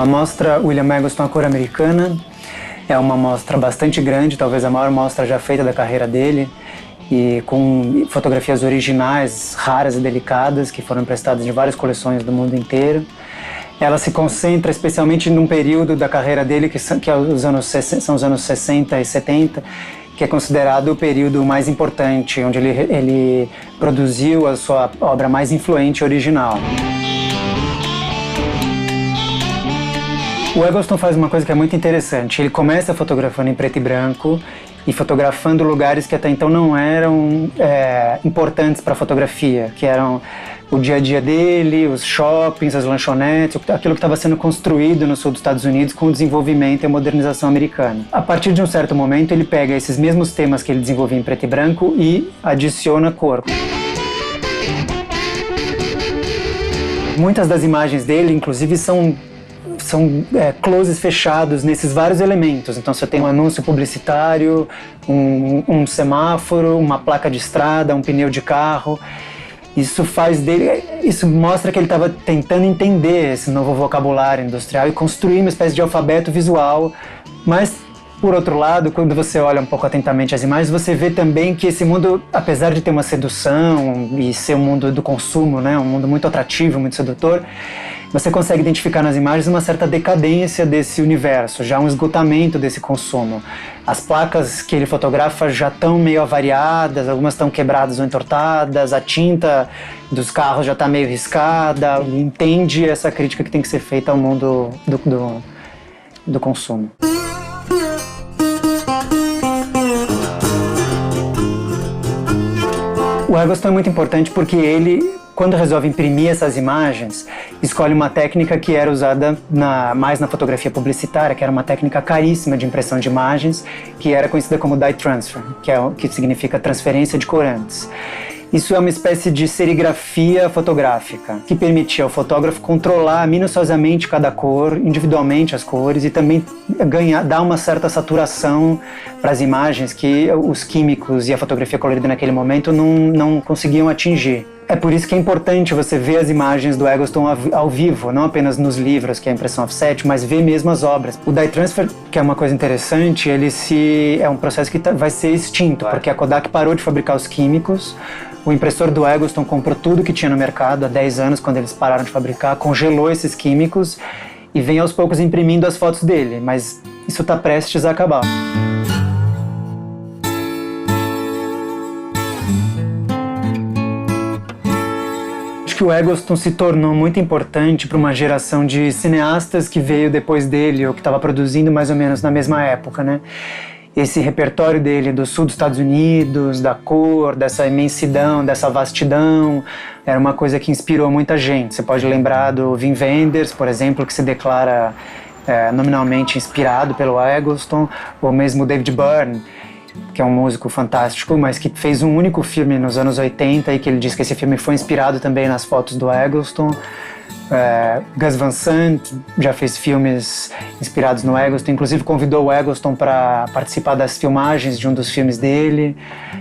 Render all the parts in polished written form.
A mostra William Eggleston, a cor americana, é uma mostra bastante grande, talvez a maior mostra já feita da carreira dele, e com fotografias originais, raras e delicadas, que foram emprestadas de várias coleções do mundo inteiro. Ela se concentra especialmente num período da carreira dele, que são os anos 60 e 70, que é considerado o período mais importante, onde ele produziu a sua obra mais influente e original. O Eggleston faz uma coisa que é muito interessante. Ele começa fotografando em preto e branco e fotografando lugares que até então não eram importantes para a fotografia, que eram o dia a dia dele, os shoppings, as lanchonetes, aquilo que estava sendo construído no sul dos Estados Unidos com o desenvolvimento e a modernização americana. A partir de um certo momento, ele pega esses mesmos temas que ele desenvolvia em preto e branco e adiciona cor. Muitas das imagens dele, inclusive, são closes fechados nesses vários elementos. Então você tem um anúncio publicitário, um semáforo, uma placa de estrada, um pneu de carro. Isso mostra que ele estava tentando entender esse novo vocabulário industrial e construir uma espécie de alfabeto visual. Mas, por outro lado, quando você olha um pouco atentamente as imagens, você vê também que esse mundo, apesar de ter uma sedução e ser um mundo do consumo, né, um mundo muito atrativo, muito sedutor, você consegue identificar nas imagens uma certa decadência desse universo, já um esgotamento desse consumo. As placas que ele fotografa já estão meio avariadas, algumas estão quebradas ou entortadas, a tinta dos carros já está meio riscada. Ele entende essa crítica que tem que ser feita ao mundo do consumo. O Eggleston é muito importante porque ele, quando resolve imprimir essas imagens, escolhe uma técnica que era usada mais na fotografia publicitária, que era uma técnica caríssima de impressão de imagens, que era conhecida como dye transfer, que significa transferência de corantes. Isso é uma espécie de serigrafia fotográfica, que permitia ao fotógrafo controlar minuciosamente cada cor, individualmente as cores, e também dar uma certa saturação para as imagens que os químicos e a fotografia colorida naquele momento não conseguiam atingir. É por isso que é importante você ver as imagens do Eggleston ao vivo, não apenas nos livros, que é a impressão offset, mas ver mesmo as obras. O dye transfer, que é uma coisa interessante, é um processo que vai ser extinto, porque a Kodak parou de fabricar os químicos. O impressor do Eggleston comprou tudo que tinha no mercado há 10 anos, quando eles pararam de fabricar, congelou esses químicos e vem aos poucos imprimindo as fotos dele, mas isso está prestes a acabar. Acho que o Eggleston se tornou muito importante para uma geração de cineastas que veio depois dele, ou que estava produzindo mais ou menos na mesma época, né? Esse repertório dele do sul dos Estados Unidos, da cor, dessa imensidão, dessa vastidão, era uma coisa que inspirou muita gente. Você pode lembrar do Wim Wenders, por exemplo, que se declara nominalmente inspirado pelo Eggleston, ou mesmo David Byrne, que é um músico fantástico, mas que fez um único filme nos anos 80 e que ele diz que esse filme foi inspirado também nas fotos do Eggleston. Gus Van Sant já fez filmes inspirados no Eggleston, inclusive convidou o Eggleston para participar das filmagens de um dos filmes dele,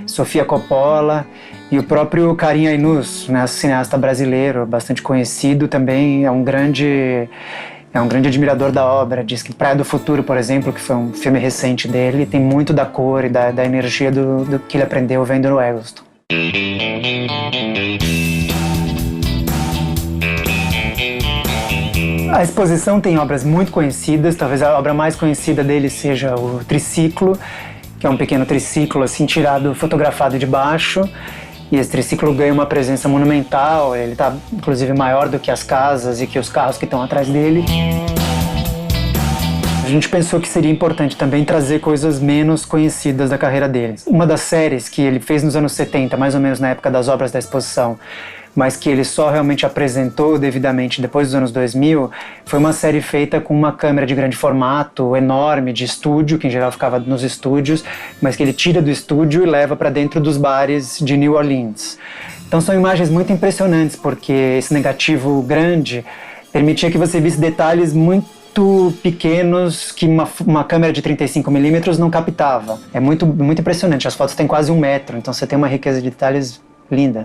Sofia Coppola e o próprio Karim Ainuz, né, cineasta brasileiro, bastante conhecido também, é um grande admirador da obra. Diz que Praia do Futuro, por exemplo, que foi um filme recente dele, tem muito da cor e da energia do que ele aprendeu vendo no Eggleston. A exposição tem obras muito conhecidas, talvez a obra mais conhecida dele seja o Triciclo, que é um pequeno triciclo assim, fotografado de baixo, e esse triciclo ganha uma presença monumental, ele está inclusive maior do que as casas e que os carros que estão atrás dele. A gente pensou que seria importante também trazer coisas menos conhecidas da carreira dele. Uma das séries que ele fez nos anos 70, mais ou menos na época das obras da exposição, mas que ele só realmente apresentou devidamente depois dos anos 2000, foi uma série feita com uma câmera de grande formato, enorme, de estúdio, que em geral ficava nos estúdios, mas que ele tira do estúdio e leva para dentro dos bares de New Orleans. Então são imagens muito impressionantes, porque esse negativo grande permitia que você visse detalhes muito pequenos que uma câmera de 35mm não captava. É muito, muito impressionante, as fotos têm quase 1 metro, então você tem uma riqueza de detalhes linda.